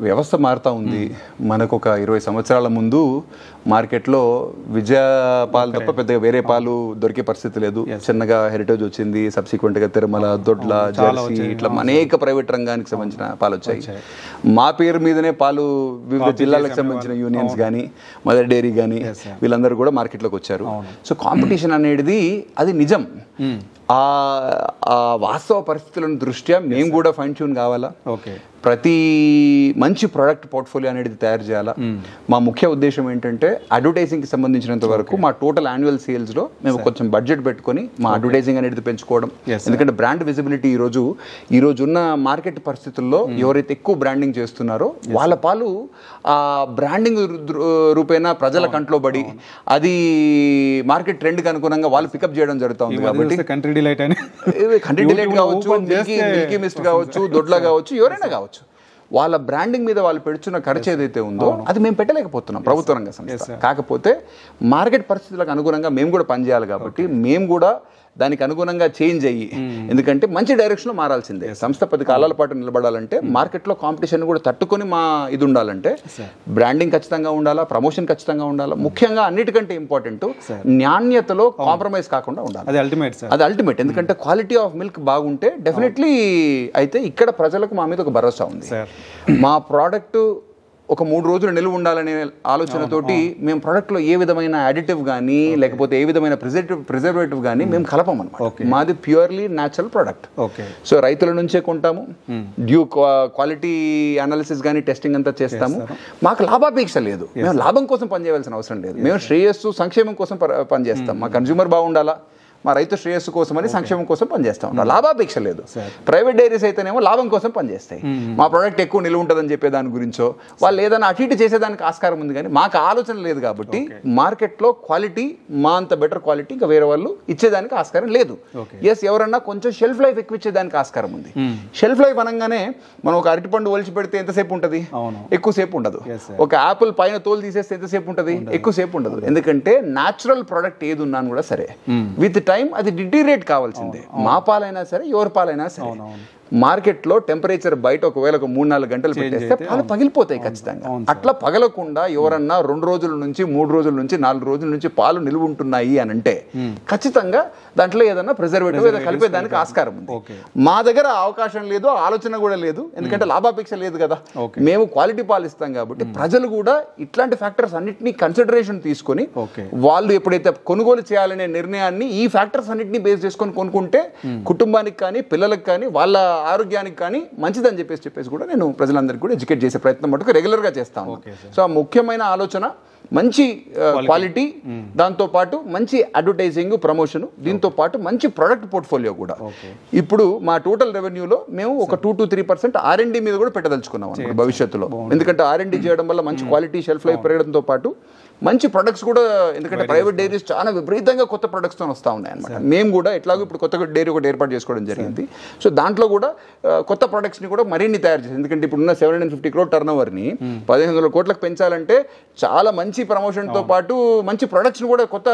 వ్యవస్థ మారుతూ ఉంది. మనకు ఒక 20 సంవత్సరాల ముందు మార్కెట్లో విజయ పాలు తప్ప పెద్దగా వేరే పాలు దొరికే పరిస్థితి లేదు. చిన్నగా హెరిటేజ్ వచ్చింది, సబ్సిక్వెంట్గా తిరుమల, దొడ్ల, జెర్సీ, ఇట్లా అనేక ప్రైవేట్ రంగానికి సంబంధించిన పాలు వచ్చాయి. మా పేరు మీదనే పాలు వివిధ జిల్లాలకు సంబంధించిన యూనియన్స్ కానీ మదర్ డైరీ కానీ వీళ్ళందరూ కూడా మార్కెట్లోకి వచ్చారు. సో కాంపిటీషన్ అనేది అది నిజం. ఆ వాస్తవ పరిస్థితులను దృష్ట్యా మేము కూడా ఫైన్ ట్యూన్ కావాలా, ప్రతి మంచి ప్రోడక్ట్ పోర్ట్ఫోలియో అనేది తయారు చేయాలా. మా ముఖ్య ఉద్దేశం ఏంటంటే అడ్వర్టైజింగ్కి సంబంధించినంత వరకు మా టోటల్ యాన్యువల్ సేల్స్లో మేము కొంచెం బడ్జెట్ పెట్టుకొని మా అడ్వర్టైజింగ్ అనేది పెంచుకోవడం. ఎందుకంటే బ్రాండ్ విజిబిలిటీ ఈరోజు ఉన్న మార్కెట్ పరిస్థితుల్లో ఎవరైతే ఎక్కువ బ్రాండింగ్ చేస్తున్నారో వాళ్ళ పాలు ఆ బ్రాండింగ్ రూపేణా ప్రజల కంట్లో పడి అది మార్కెట్ ట్రెండ్కి అనుగుణంగా వాళ్ళు పికప్ చేయడం జరుగుతుంది. కాబట్టి కంట్రీ డిలైట్ కావచ్చు, మిల్కీ మిస్ట్ కావచ్చు, దొడ్ల కావచ్చు, ఎవరైనా కావచ్చు, వాళ్ళ బ్రాండింగ్ మీద వాళ్ళు పెడుతున్న ఖర్చు ఏదైతే ఉందో అది మేము పెట్టలేకపోతున్నాం ప్రభుత్వ రంగ సంస్థ. కాకపోతే మార్కెట్ పరిస్థితులకు అనుగుణంగా మేము కూడా పనిచేయాలి. కాబట్టి మేము కూడా దానికి అనుగుణంగా చేంజ్ అయ్యి, ఎందుకంటే మంచి డైరెక్షన్లో మారాల్సిందే. సంస్థ 10 కాలాల పాటు నిలబడాలంటే మార్కెట్లో కాంపిటీషన్ కూడా తట్టుకొని మా ఇది ఉండాలంటే బ్రాండింగ్ ఖచ్చితంగా ఉండాలా, ప్రమోషన్ ఖచ్చితంగా ఉండాలా, ముఖ్యంగా అన్నిటికంటే ఇంపార్టెంట్ నాణ్యతలో కాంప్రమైజ్ కాకుండా ఉండాలి. అది అల్టిమేట్. ఎందుకంటే క్వాలిటీ ఆఫ్ మిల్క్ బాగుంటే డెఫినెట్లీ అయితే ఇక్కడ ప్రజలకు మా మీద ఒక భరోసా ఉంది. మా ప్రోడక్ట్ ఒక 3 రోజులు నిలువ ఉండాలనే ఆలోచనతోటి మేము ప్రోడక్ట్లో ఏ విధమైన అడిటివ్ కానీ లేకపోతే ఏ విధమైన ప్రిజర్వేటివ్ కానీ మేము కలపమన్నమాట. మాది ప్యూర్లీ న్యాచురల్ ప్రోడక్ట్. సో రైతుల నుంచే కొంటాము, డ్యూ క్వాలిటీ అనాలిసిస్ కానీ టెస్టింగ్ అంతా చేస్తాము. మాకు లాభాపేక్ష లేదు, మేము లాభం కోసం పనిచేయవలసిన అవసరం లేదు. మేము శ్రేయస్సు సంక్షేమం కోసం పనిచేస్తాం. మా కన్జ్యూమర్ బాగుండాలా, మా రైతు శ్రేయస్సు కోసమని సంక్షేమం కోసం పనిచేస్తూ ఉంటాం. లాభాపేక్ష లేదు. ప్రైవేట్ డైరీస్ అయితేనేమో లాభం కోసం పనిచేస్తాయి. మా ప్రోడక్ట్ ఎక్కువ నిలువ ఉంటుందని చెప్పే దాని గురించో వాళ్ళు ఏదైనా అటు ఇటు చేసేదానికి ఆస్కారం ఉంది. కానీ మాకు ఆలోచన లేదు. కాబట్టి మార్కెట్లో క్వాలిటీ మా అంత బెటర్ క్వాలిటీ ఇంకా వేరే వాళ్ళు ఇచ్చేదానికి ఆస్కారం లేదు. ఎస్, ఎవరన్నా కొంచెం షెల్ఫ్ లైఫ్ ఎక్కువ ఇచ్చేదానికి ఆస్కారం ఉంది. షెల్ఫ్ లైఫ్ అనగానే మనం ఒక అరటిపండు ఒలిచి పెడితే ఎంతసేపు ఉంటుంది? ఎక్కువసేపు ఉండదు. ఒక యాపిల్ పైన తోలు తీసేస్తే ఎంతసేపు ఉంటుంది? ఎక్కువసేపు ఉండదు. ఎందుకంటే న్యాచురల్ ప్రోడక్ట్ ఏది ఉన్నాను కూడా సరే విత్ టైం అది డిటీరియేట్ కావాల్సిందే. మా పాలైనా సరే ఎవరి పాలైనా సరే మార్కెట్లో టెంపరేచర్ బయట ఒకవేళ ఒక 3-4 గంటలు పెట్టేస్తే పాలు పగిలిపోతాయి ఖచ్చితంగా. అట్లా పగలకుండా ఎవరన్నా 2 రోజుల నుంచి 3 రోజుల నుంచి 4 రోజుల నుంచి పాలు నిలువ ఉంటున్నాయి అని అంటే ఖచ్చితంగా దాంట్లో ఏదన్నా ప్రిజర్వేటివ్ ఏదో కలిపేదానికి ఆస్కారం ఉంది. మా దగ్గర అవకాశం లేదు, ఆలోచన కూడా లేదు, ఎందుకంటే లాభాపేక్ష లేదు కదా. మేము క్వాలిటీ పాలు ఇస్తాం కాబట్టి ప్రజలు కూడా ఇట్లాంటి ఫ్యాక్టర్స్ అన్నిటినీ కన్సిడరేషన్ తీసుకొని వాళ్ళు ఎప్పుడైతే కొనుగోలు చేయాలనే నిర్ణయాన్ని ఈ ఫ్యాక్టర్స్ అన్నిటినీ బేస్ చేసుకొని కొనుక్కుంటే కుటుంబానికి కానీ పిల్లలకు కానీ వాళ్ళ ఆరోగ్యానికి కానీ మంచిదని చెప్పేసి కూడా నేను ప్రజలందరికీ కూడా ఎడ్యుకేట్ చేసే ప్రయత్నం మటుకు రెగ్యులర్ గా చేస్తాను. సో ఆ ముఖ్యమైన ఆలోచన మంచి క్వాలిటీ, దాంతో పాటు మంచి అడ్వర్టైజింగ్ ప్రమోషన్, దీంతో పాటు మంచి ప్రొడక్ట్ పోర్ట్ఫోలియో కూడా. ఇప్పుడు మా టోటల్ రెవెన్యూలో మేము ఒక 2 to 3% R&D మీద కూడా పెట్టదలుచుకున్నాం భవిష్యత్తులో. ఎందుకంటే R&D చేయడం వల్ల మంచి క్వాలిటీ షెల్ఫ్ లైఫ్ పెరగడంతో పాటు మంచి ప్రొడక్ట్స్ కూడా, ఎందుకంటే ప్రైవేట్ డైరీస్ చాలా విపరీతంగా కొత్త ప్రొడక్ట్స్తో వస్తూ ఉన్నాయి అనమాట. మేము కూడా ఎట్లాగో ఇప్పుడు కొత్త డైరీ ఒకటి ఏర్పాటు చేసుకోవడం జరిగింది. సో దాంట్లో కూడా కొత్త ప్రొడక్ట్స్ని కూడా మరిన్ని తయారు చేసి, ఎందుకంటే ఇప్పుడున్న 750 crore టర్నోవర్ని 1500 కోట్లకు పెంచాలంటే చాలా మంచి ప్రమోషన్తో పాటు మంచి ప్రొడక్ట్స్ కూడా, కొత్త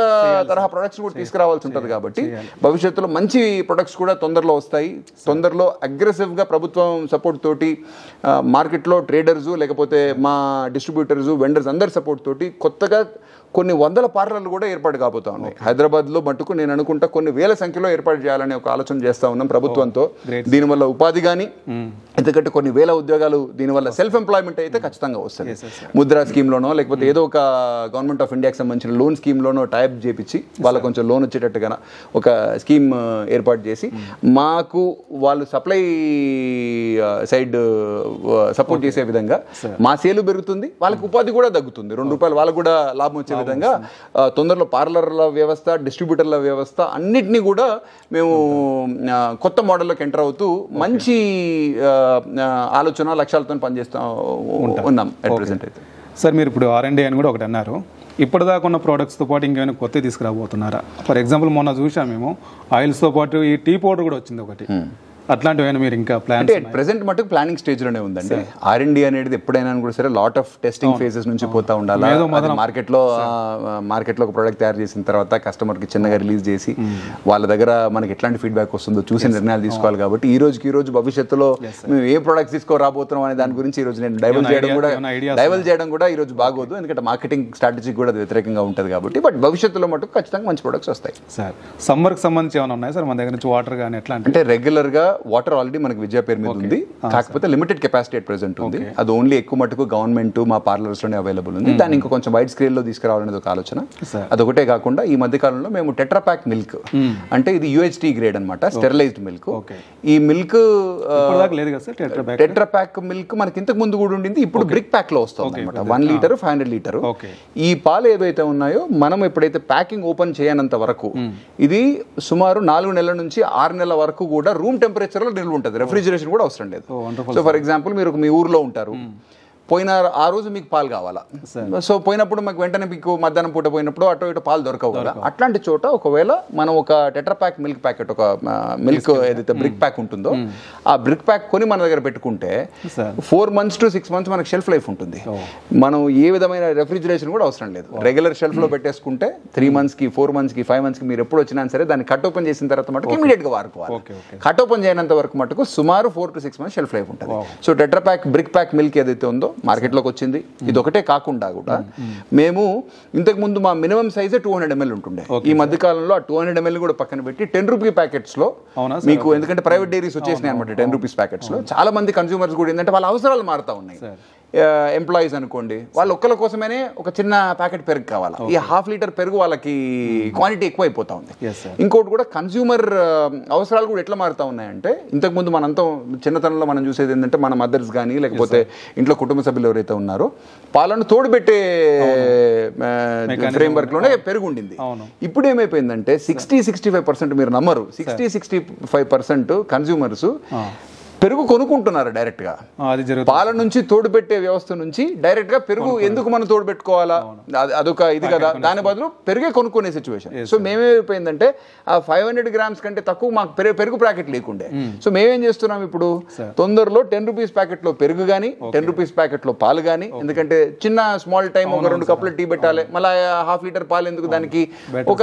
తరహా ప్రొడక్ట్స్ కూడా తీసుకురావాల్సి ఉంటుంది. కాబట్టి భవిష్యత్తులో మంచి ప్రొడక్ట్స్ కూడా తొందరలో వస్తాయి. తొందరలో అగ్రెసివ్గా ప్రభుత్వం సపోర్ట్ తోటి, మార్కెట్లో ట్రేడర్స్ లేకపోతే మా డిస్ట్రిబ్యూటర్స్ వెండర్స్ అందరి సపోర్ట్ తోటి కొత్తగా కొన్ని వందల పార్లర్లు కూడా ఏర్పాటు కాబోతా ఉన్నాయి. హైదరాబాద్లో మటుకు నేను అనుకుంటా కొన్ని వేల సంఖ్యలో ఏర్పాటు చేయాలని ఒక ఆలోచన చేస్తా ఉన్నాం ప్రభుత్వంతో. దీనివల్ల ఉపాధి కానీ, ఎందుకంటే కొన్ని వేల ఉద్యోగాలు దీనివల్ల సెల్ఫ్ ఎంప్లాయ్మెంట్ అయితే ఖచ్చితంగా వస్తుంది. ముద్రా స్కీమ్లోనో లేకపోతే ఏదో ఒక గవర్నమెంట్ ఆఫ్ ఇండియాకి సంబంధించిన లోన్ స్కీమ్లోనో టైప్ చేపించి వాళ్ళకు కొంచెం లోన్ వచ్చేటట్టుగా ఒక స్కీమ్ ఏర్పాటు చేసి మాకు వాళ్ళు సప్లై సైడ్ సపోర్ట్ చేసే విధంగా మా సేలు పెరుగుతుంది, వాళ్ళకి ఉపాధి కూడా తగ్గుతుంది, ₹2 వాళ్ళకు కూడా లాభం వచ్చే విధంగా తొందరలో పార్లర్ల వ్యవస్థ, డిస్ట్రిబ్యూటర్ల వ్యవస్థ అన్నిటినీ కూడా మేము కొత్త మోడల్లోకి ఎంటర్ అవుతూ మంచి ఆలోచన లక్ష్యాలతో పనిచేస్తూ ఉన్నాం అట్ ప్రెసెంట్ అయితే. సార్ మీరు ఇప్పుడు R&D అని కూడా ఒకటి అన్నారు. ఇప్పటిదాకా ఉన్న ప్రోడక్ట్స్తో పాటు ఇంకేమైనా కొత్తవి తీసుకురాబోతున్నారా? ఫర్ ఎగ్జాంపుల్ మొన్న చూసాం మేము ఆయిల్స్తో పాటు ఈ టీ పౌడర్ కూడా వచ్చింది ఒకటి. అట్లాంటివైనా మీరు ఇంకా ప్లాన్ అంటే ప్రెసెంట్ మటుకు ప్లానింగ్ స్టేజ్ లోనే ఉందండి. R&D అనేది ఎప్పుడైనా కూడా సరే లాట్ ఆఫ్ టెస్టింగ్ ఫేజెస్ నుంచి పోతా ఉండాలి. మార్కెట్లో ఒక ప్రోడక్ట్ తయారు చేసిన తర్వాత కస్టమర్ కి చిన్నగా రిలీజ్ చేసి వాళ్ళ దగ్గర మనకి ఎట్లాంటి ఫీడ్బ్యాక్ వస్తుందో చూసి నిర్ణయాలు తీసుకోవాలి. కాబట్టి ఈ రోజు భవిష్యత్తులో మేము ఏ ప్రొడక్ట్స్ తీసుకోరాబోతున్నాం అనే దాని గురించి ఈ రోజు నేను డైవల్ చేయడం కూడా ఈ రోజు బాగోదు, ఎందుకంటే మార్కెటింగ్ స్ట్రాటజీ కూడా వ్యతిరేకంగా ఉంటుంది కాబట్టి. బట్ భవిష్యత్తులో మటుకు ఖచ్చితంగా మంచి ప్రొడక్ట్స్ వస్తాయి. సార్ సమ్మర్ కి సంబంధించి ఏమైనా ఉన్నాయి సార్ మన దగ్గర నుంచి? వాటర్ కానీ ఎట్లా అంటే రెగ్యులర్ గా వాటర్ ఆల్రెడీ మనకి విజయ పేరు మీద ఉంది, కాకపోతే లిమిటెడ్ కెపాసిటీ అట్ ప్రెసెంట్ ఉంది. అది ఓన్లీ ఎక్కువ మటుకు గవర్నమెంట్ మా పార్లర్స్ లోనే అవైలబుల్ ఉంది. దాన్ని ఇంకా కొంచెం వైడ్ స్కేల్ లో తీసుకురావాలనేది ఒక ఆలోచన. అదొకటే కాకుండా ఈ మధ్య కాలంలో మేము టెట్రాప్యాక్ మిల్క్, అంటే ఇది UHT గ్రేడ్ అనమాట, స్టెరిలైజ్డ్ మిల్క్. ఈ మిల్క్ టెట్రాప్యాక్ మిల్క్ మనకి ఇంతకు ముందు కూడా ఉండింది, ఇప్పుడు బ్రిక్ ప్యాక్ లో వస్తుంది అనమాట. 1 లీటర్ 500 లీటర్. ఈ పాలు ఏవైతే ఉన్నాయో మనం ఎప్పుడైతే ప్యాకింగ్ ఓపెన్ చేయనంత వరకు ఇది సుమారు 4 నెలల నుంచి 6 నెలల వరకు కూడా రూమ్ టెంపరేచర్ లో నిల్వ ఉంటుంది. రెఫ్రిజిరేషన్ కూడా అవసరం లేదు. సో ఫర్ ఎగ్జాంపుల్ మీరు మీ ఊర్లో ఉంటారు, పోయిన ఆ రోజు మీకు పాలు కావాలా, సో పోయినప్పుడు మాకు వెంటనే మీకు మధ్యాహ్నం పూట పోయినప్పుడు అటు ఇటు పాలు దొరకవు కదా. అట్లాంటి చోట ఒకవేళ మనం ఒక టెట్రాప్యాక్ మిల్క్ ప్యాకెట్, ఒక మిల్క్ ఏదైతే బ్రిక్ ప్యాక్ ఉంటుందో ఆ బ్రిక్ ప్యాక్ కొని మన దగ్గర పెట్టుకుంటే 4 months to 6 months మనకు షెల్ఫ్ లైఫ్ ఉంటుంది. మనం ఏ విధమైన రెఫ్రిజిరేషన్ కూడా అవసరం లేదు. రెగ్యులర్ షెల్ఫ్ లో పెట్టేసుకుంటే 3 months కి 4 months కి 5 months కి మీరు ఎప్పుడు వచ్చినా సరే దాన్ని కట్ ఓపెన్ చేసిన తర్వాత మటుకు ఇమీడియట్ గా వాడుకోవాలి. కట్ ఓపెన్ చేయనంత వరకు మటుకు సుమారు 4 to 6 months షెల్ఫ్ లైఫ్ ఉంటుంది. So Tetra Pak brick pack milk ఏదైతే ఉందో మార్కెట్లోకి వచ్చింది. ఇది ఒకటే కాకుండా కూడా మేము ఇంతకు ముందు మా మినిమం సైజే 200 ml ఉంటుండే. ఈ మధ్య కాలంలో ఆ 200 ml కూడా పక్కన పెట్టి 10 రూపీ ప్యాకెట్స్ లో మీకు, ఎందుకంటే ప్రైవేట్ డైరీస్ వచ్చేసినాయి అనమాట 10 రూపీస్ ప్యాకెట్స్ లో. చాలా మంది కన్స్యూమర్స్ కూడా ఏంటంటే వాళ్ళ అవసరాలు మారుతా ఉన్నాయి. ఎంప్లాయీస్ అనుకోండి, వాళ్ళ ఒక్కల కోసమేనే ఒక చిన్న ప్యాకెట్ పెరుగు కావాలా, ఈ 1/2 లీటర్ పెరుగు వాళ్ళకి క్వాంటిటీ ఎక్కువ అయిపోతా ఉంది. ఇంకోటి కూడా కన్స్యూమర్ అవసరాలు కూడా ఎట్లా మారుతా ఉన్నాయంటే, ఇంతకుముందు మనంతా చిన్నతనంలో మనం చూసేది ఏంటంటే మన మదర్స్ కానీ లేకపోతే ఇంట్లో కుటుంబ సభ్యులు ఎవరైతే ఉన్నారో పాలను తోడుపెట్టే ఫ్రేమ్ వర్క్ లోనే పెరుగు ఉండింది. ఇప్పుడు ఏమైపోయిందంటే 60-65% మీరు నమ్మరు, 60-65% కన్స్యూమర్స్ పెరుగు కొనుక్కుంటున్నారు డైరెక్ట్ గా. పాల నుంచి తోడుపెట్టే వ్యవస్థ నుంచి డైరెక్ట్ గా పెరుగు ఎందుకు మనం తోడుపెట్టుకోవాలా, అదొక ఇది కదా, దాని బదులు పెరుగే కొనుక్కునే సిచ్యువేషన్. సో మేమేమైపోయిందంటే ఆ 500 grams కంటే తక్కువ మాకు పెరుగు ప్యాకెట్ లేకుండే. సో మేమేం చేస్తున్నాం ఇప్పుడు, తొందరలో 10 రూపీస్ ప్యాకెట్ లో పెరుగు కానీ 10 రూపీస్ ప్యాకెట్ లో పాలు కానీ, ఎందుకంటే చిన్న స్మాల్ టైం ఒక 2 కప్పులు టీ పెట్టాలి, మళ్ళీ 1/2 లీటర్ పాలు ఎందుకు దానికి, ఒక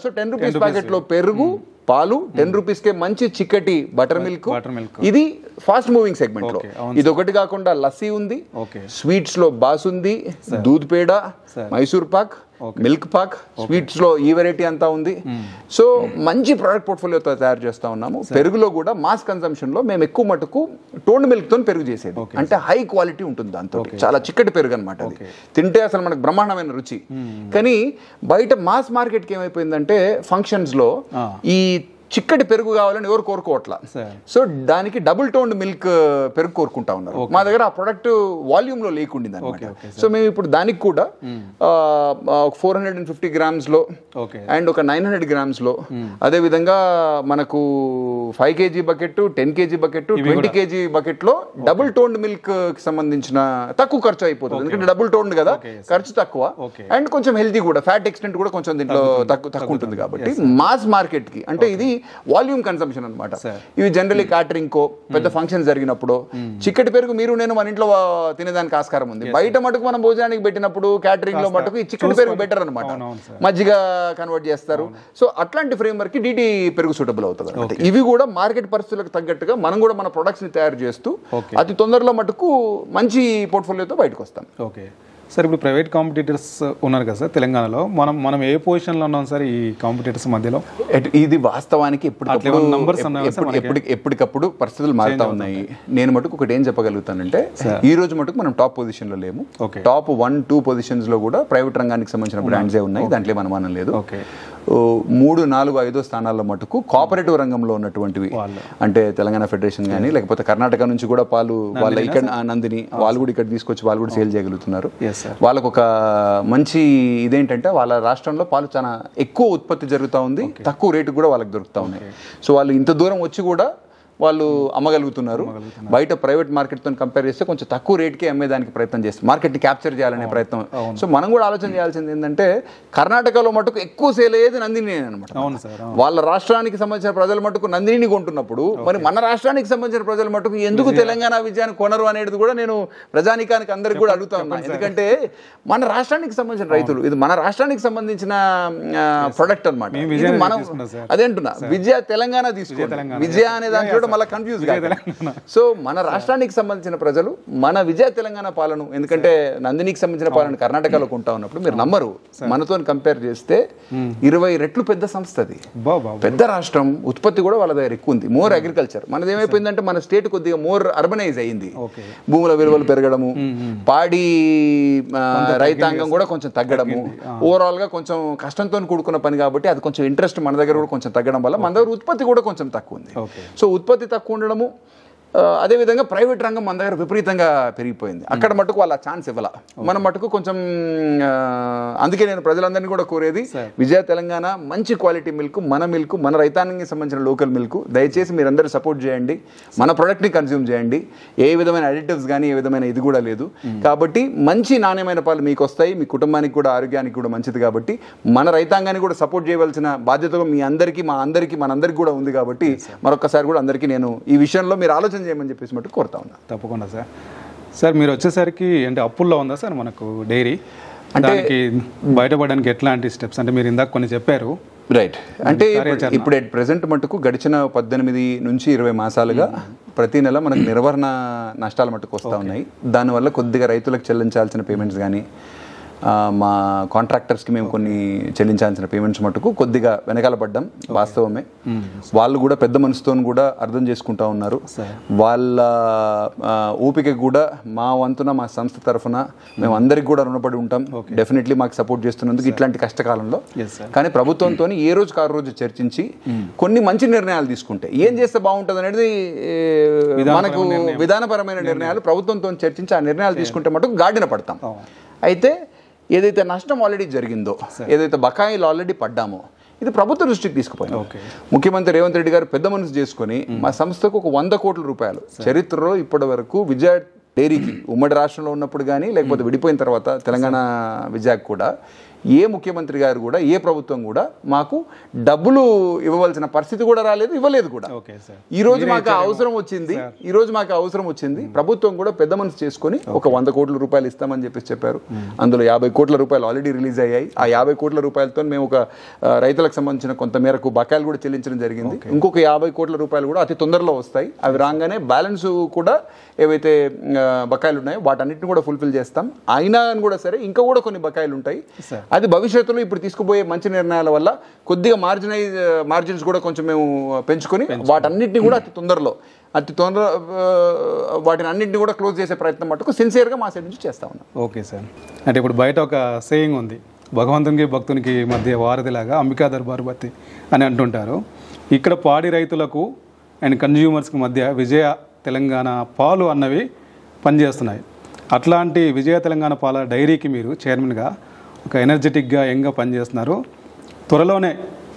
సో 10 రూపీస్ ప్యాకెట్ లో పెరుగు పాలు 10 రూపీస్కే మంచి చిక్కటి బటర్ మిల్క్. ఇది ఫాస్ట్ మూవింగ్ సెగ్మెంట్ లో. ఇది ఒకటి కాకుండా లస్సీ ఉంది, స్వీట్స్ లో బాసుంది, దూద్ పేడ, మైసూర్ పాక్, మిల్క్ పాక్, స్వీట్స్ లో ఈ వెరైటీ అంతా ఉంది. సో మంచి ప్రోడక్ట్ పోర్ట్ఫోలియోతో తయారు చేస్తా ఉన్నాము. పెరుగులో కూడా మాస్ కన్సంప్షన్ లో మేము ఎక్కువ మటుకు టోన్ మిల్క్ తో పెరుగు చేసేది, అంటే హై క్వాలిటీ ఉంటుంది దాంతో, చాలా చిక్కటి పెరుగు అనమాట. అది తింటే అసలు మనకు బ్రహ్మాండమైన రుచి. కానీ బయట మాస్ మార్కెట్ కి ఏమైపోయిందంటే ఫంక్షన్స్ లో ఈ చిక్కటి పెరుగు కావాలని ఎవరు కోరుకోవట్లా. సో దానికి డబుల్ టోన్డ్ మిల్క్ పెరుగు కోరుకుంటా ఉన్నారు. మా దగ్గర ఆ ప్రొడక్ట్ వాల్యూమ్ లో లేకుండింది అనమాట. సో మేము ఇప్పుడు దానికి కూడా 450 grams లో అండ్ ఒక 900 grams లో, అదే విధంగా మనకు 5 kg bucket, 10 kg bucket, 20 kg bucket లో డబుల్ టోన్డ్ మిల్క్ కి సంబంధించిన తక్కువ ఖర్చు అయిపోతుంది. ఎందుకంటే డబుల్ టోన్డ్ కదా, ఖర్చు తక్కువ అండ్ కొంచెం హెల్తీ కూడా, ఫ్యాట్ ఎక్స్టెంట్ కూడా కొంచెం దీంట్లో తక్కువ ఉంటుంది. కాబట్టి మాస్ మార్కెట్ కి అంటే ఇది వాల్యూమ్ కన్సంప్షన్ అనమాట. ఇవి జనరలీ క్యాటరింగ్ కో పెద్ద ఫంక్షన్ జరిగినప్పుడు చిక్కటి పెరుగు మీరు నేను మన ఇంట్లో తినేదానికి ఆస్కారం ఉంది. బయట మటుకు మనం భోజనానికి పెట్టినప్పుడు క్యాటరింగ్ లో మటుకు ఈ చిక్కటి పెరుగు బెటర్ అనమాట, మజ్జిగ కన్వర్ట్ చేస్తారు. సో అట్లాంటి ఫ్రేమ్ వర్క్ కి డీటీ పెరుగు సూటబుల్ అవుతుంది అనమాట. ఇవి కూడా మార్కెట్ పరిస్థితులకు తగ్గట్టుగా మనం కూడా మన ప్రొడక్ట్స్ ని తయారు చేస్తూ అతి తొందరలో మటుకు మంచి పోర్ట్ఫోలియోతో బయటకు వస్తాం. ఓకే సార్, ఇప్పుడు ప్రైవేట్ కాంపిటీటర్స్ ఉన్నారు కదా సార్ తెలంగాణలో, మనం ఏ పొజిషన్లో ఉన్నాం సార్ ఈ కాంపిటీటర్స్ మధ్యలో? ఇది వాస్తవానికి ఎప్పటికప్పుడు పరిస్థితులు మారుతా ఉన్నాయి. నేను మటుకు ఒకటి ఏం చెప్పగలుగుతానంటే, ఈ రోజు మటుకు మనం టాప్ పొజిషన్ లో లేము. టాప్ 1-2 పొజిషన్స్ లో కూడా ప్రైవేట్ రంగానికి సంబంధించిన బ్రాండ్సే ఉన్నాయి, దాంట్లో ఏం అనుమానం లేదు. 3, 4, 5 స్థానాల్లో మటుకు కోఆపరేటివ్ రంగంలో ఉన్నటువంటివి, అంటే తెలంగాణ ఫెడరేషన్ కానీ లేకపోతే కర్ణాటక నుంచి కూడా పాలు వాళ్ళ ఇక్కడ నందిని వాళ్ళు కూడా ఇక్కడ తీసుకొచ్చి వాళ్ళు కూడా సేల్ చేయగలుగుతున్నారు. వాళ్ళకు ఒక మంచి ఇదేంటంటే వాళ్ళ రాష్ట్రంలో పాలు చాలా ఎక్కువ ఉత్పత్తి జరుగుతూ ఉంది, తక్కువ రేటు కూడా వాళ్ళకి దొరుకుతూ ఉన్నాయి. సో వాళ్ళు ఇంత దూరం వచ్చి కూడా వాళ్ళు అమ్మగలుగుతున్నారు. బయట ప్రైవేట్ మార్కెట్తో కంపేర్ చేస్తే కొంచెం తక్కువ రేట్కే అమ్మేదానికి ప్రయత్నం చేస్తారు, మార్కెట్ని క్యాప్చర్ చేయాలనే ప్రయత్నం. సో మనం కూడా ఆలోచన చేయాల్సింది ఏంటంటే, కర్ణాటకలో మటుకు ఎక్కువ సేల్ అయ్యేది నందిని అనమాట. వాళ్ళ రాష్ట్రానికి సంబంధించిన ప్రజల మటుకు నందిని కొంటున్నప్పుడు మరి మన రాష్ట్రానికి సంబంధించిన ప్రజల మటుకు ఎందుకు తెలంగాణ విజయాన్ని కొనరు అనేది కూడా నేను ప్రజానికానికి అందరికి కూడా అడుగుతా ఉన్నాను. ఎందుకంటే మన రాష్ట్రానికి సంబంధించిన రైతులు, ఇది మన రాష్ట్రానికి సంబంధించిన ప్రొడక్ట్ అనమాట. మనం అదేంటున్నా విజయ తెలంగాణ తీసుకోవాలి, విజయ అనే దాంట్లో మళ్ళీ కన్ఫ్యూజ్ కాదు. సో మన రాష్ట్రానికి సంబంధించిన ప్రజలు మన విజయ తెలంగాణ పాలను, ఎందుకంటే నందినికి సంబంధించిన పాలను కర్ణాటకలో కొంటా ఉన్నప్పుడు మీరు నమ్మరు, మనతో కంపేర్ చేస్తే 20 రెట్లు పెద్ద సంస్థ, అది పెద్ద రాష్ట్రం, ఉత్పత్తి కూడా వాళ్ళ దగ్గర ఎక్కువ ఉంది, మోర్ అగ్రికల్చర్. మనది ఏమైపోయిందంటే మన స్టేట్ కొద్దిగా మోర్ అర్బనైజ్ అయ్యింది, భూముల విలువలు పెరగడము, పాడి రైతాంగం కూడా కొంచెం తగ్గడము, ఓవరాల్ గా కొంచెం కష్టంతో కూడుకున్న పని కాబట్టి అది కొంచెం ఇంట్రెస్ట్ మన దగ్గర కూడా కొంచెం తగ్గడం వల్ల మన దగ్గర ఉత్పత్తి కూడా కొంచెం తక్కువ ఉంది. సో ఉత్పత్తి తక్కువ ఉండడము, అదేవిధంగా ప్రైవేట్ రంగం మన దగ్గర విపరీతంగా పెరిగిపోయింది. అక్కడ మటుకు వాళ్ళ ఛాన్స్ ఇవ్వాల, మనం మటుకు కొంచెం. అందుకే నేను ప్రజలందరినీ కూడా కోరేది, విజయ తెలంగాణ మంచి క్వాలిటీ మిల్క్, మన రైతాంగానికి సంబంధించిన లోకల్ మిల్క్, దయచేసి మీరందరూ సపోర్ట్ చేయండి, మన ప్రోడక్ట్ని కన్స్యూమ్ చేయండి. ఏ విధమైన అడిటివ్స్ కానీ ఏ విధమైన ఇది కూడా లేదు. కాబట్టి మంచి నాణ్యమైన పాలు మీకు వస్తాయి, మీ కుటుంబానికి కూడా ఆరోగ్యానికి కూడా మంచిది. కాబట్టి మన రైతాంగాన్ని కూడా సపోర్ట్ చేయవలసిన బాధ్యత మీ అందరికీ, మనందరికీ కూడా ఉంది. కాబట్టి మరొకసారి కూడా అందరికీ నేను ఈ విషయంలో మీరు ఆలోచన చేయమని చెప్పేసి మటు కోరుతా ఉన్నా. తప్పకుండా సార్. సార్ మీరు వచ్చేసరికి అంటే అప్పుల్లో ఉందా సార్ మనకు డైరీ, అంటే బయటపడడానికి ఎట్లాంటి స్టెప్స్, అంటే మీరు ఇందాక కొన్ని చెప్పారు రైట్. అంటే ఇప్పుడు ఎట్ ప్రెసెంట్ మటుకు గడిచిన 18 నుంచి 20 మాసాలుగా ప్రతి నెల మనకు నిర్వహణ నష్టాలు మటుకు వస్తూ ఉన్నాయి. దానివల్ల కొద్దిగా రైతులకు చెల్లించాల్సిన పేమెంట్స్ కానీ మా కాంట్రాక్టర్స్కి మేము కొన్ని చెల్లించాల్సిన పేమెంట్స్ మటుకు కొద్దిగా వెనకాల పడ్డాం, వాస్తవమే. వాళ్ళు కూడా పెద్ద మనసుతో కూడా అర్థం చేసుకుంటా ఉన్నారు. వాళ్ళ ఓపిక కూడా మా వంతున, మా సంస్థ తరఫున మేము అందరికి కూడా రుణపడి ఉంటాం. డెఫినెట్లీ మాకు సపోర్ట్ చేస్తున్నందుకు ఇట్లాంటి కష్టకాలంలో. కానీ ప్రభుత్వంతో ఏ రోజుకి ఆ రోజు చర్చించి కొన్ని మంచి నిర్ణయాలు తీసుకుంటే ఏం చేస్తే బాగుంటుంది అనేది మనకు విధానపరమైన నిర్ణయాలు ప్రభుత్వంతో చర్చించి ఆ నిర్ణయాలు తీసుకుంటే మటుకు గాడిన పడతాం. అయితే ఏదైతే నష్టం ఆల్రెడీ జరిగిందో, ఏదైతే బకాయిలు ఆల్రెడీ పడ్డామో, ఇది ప్రభుత్వ దృష్టికి తీసుకుపోయింది. ముఖ్యమంత్రి రేవంత్ రెడ్డి గారు పెద్ద మనసు చేసుకుని మా సంస్థకు ఒక 100 కోట్ల రూపాయలు చరిత్రలో ఇప్పటి వరకు విజయ డైరీకి ఉమ్మడి రాష్ట్రంలో ఉన్నప్పుడు కానీ లేకపోతే విడిపోయిన తర్వాత తెలంగాణ విజయకు కూడా ఏ ముఖ్యమంత్రి గారు కూడా ఏ ప్రభుత్వం కూడా మాకు డబ్బులు ఇవ్వవలసిన పరిస్థితి కూడా రాలేదు, ఇవ్వలేదు కూడా. ఈ రోజు మాకు అవసరం వచ్చింది, ప్రభుత్వం కూడా పెద్ద మనసు చేసుకొని ఒక 100 కోట్ల రూపాయలు ఇస్తామని చెప్పారు. అందులో 50 కోట్ల రూపాయలు ఆల్రెడీ రిలీజ్ అయ్యాయి. ఆ 50 కోట్ల రూపాయలతో మేము ఒక రైతులకు సంబంధించిన కొంత మేరకు బకాయిలు కూడా చెల్లించడం జరిగింది. ఇంకొక 50 కోట్ల రూపాయలు కూడా అతి తొందరలో వస్తాయి. అవి రాగానే బ్యాలెన్స్ కూడా ఏవైతే బకాయిలు ఉన్నాయో వాటన్నిటిని కూడా ఫుల్ఫిల్ చేస్తాం. అయినా కూడా సరే ఇంకా కూడా కొన్ని బకాయిలు ఉంటాయి. అది భవిష్యత్తులో ఇప్పుడు తీసుకుపోయే మంచి నిర్ణయాల వల్ల కొద్దిగా మార్జిన్స్ కూడా కొంచెం మేము పెంచుకొని వాటన్నిటిని కూడా అతి తొందరలో వాటిని అన్నింటినీ కూడా క్లోజ్ చేసే ప్రయత్నం మటుకు సిన్సియర్గా మా సైడ్ నుంచి చేస్తా ఉన్నాం. Okay sir. అంటే ఇప్పుడు బయట ఒక సేయింగ్ ఉంది, భగవంతునికి భక్తునికి మధ్య వారధిలాగా అంబికా దర్బార్ బత్తి అని అంటుంటారు. ఇక్కడ పాడి రైతులకు అండ్ కన్జ్యూమర్స్కి మధ్య విజయ తెలంగాణ పాలు అన్నవి పనిచేస్తున్నాయి. అట్లాంటి విజయ తెలంగాణ పాల డైరీకి మీరు చైర్మన్గా ఒక ఎనర్జెటిక్గా యంగ్గా పనిచేస్తున్నారు. త్వరలోనే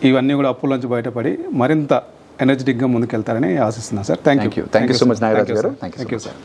ఇవన్నీ కూడా అప్పుల నుంచి బయటపడి మరింత ఎనర్జెటిక్గా ముందుకెళ్తారని ఆశిస్తున్నాను sir. Thank you so much Nagaraju garu. Thank you sir.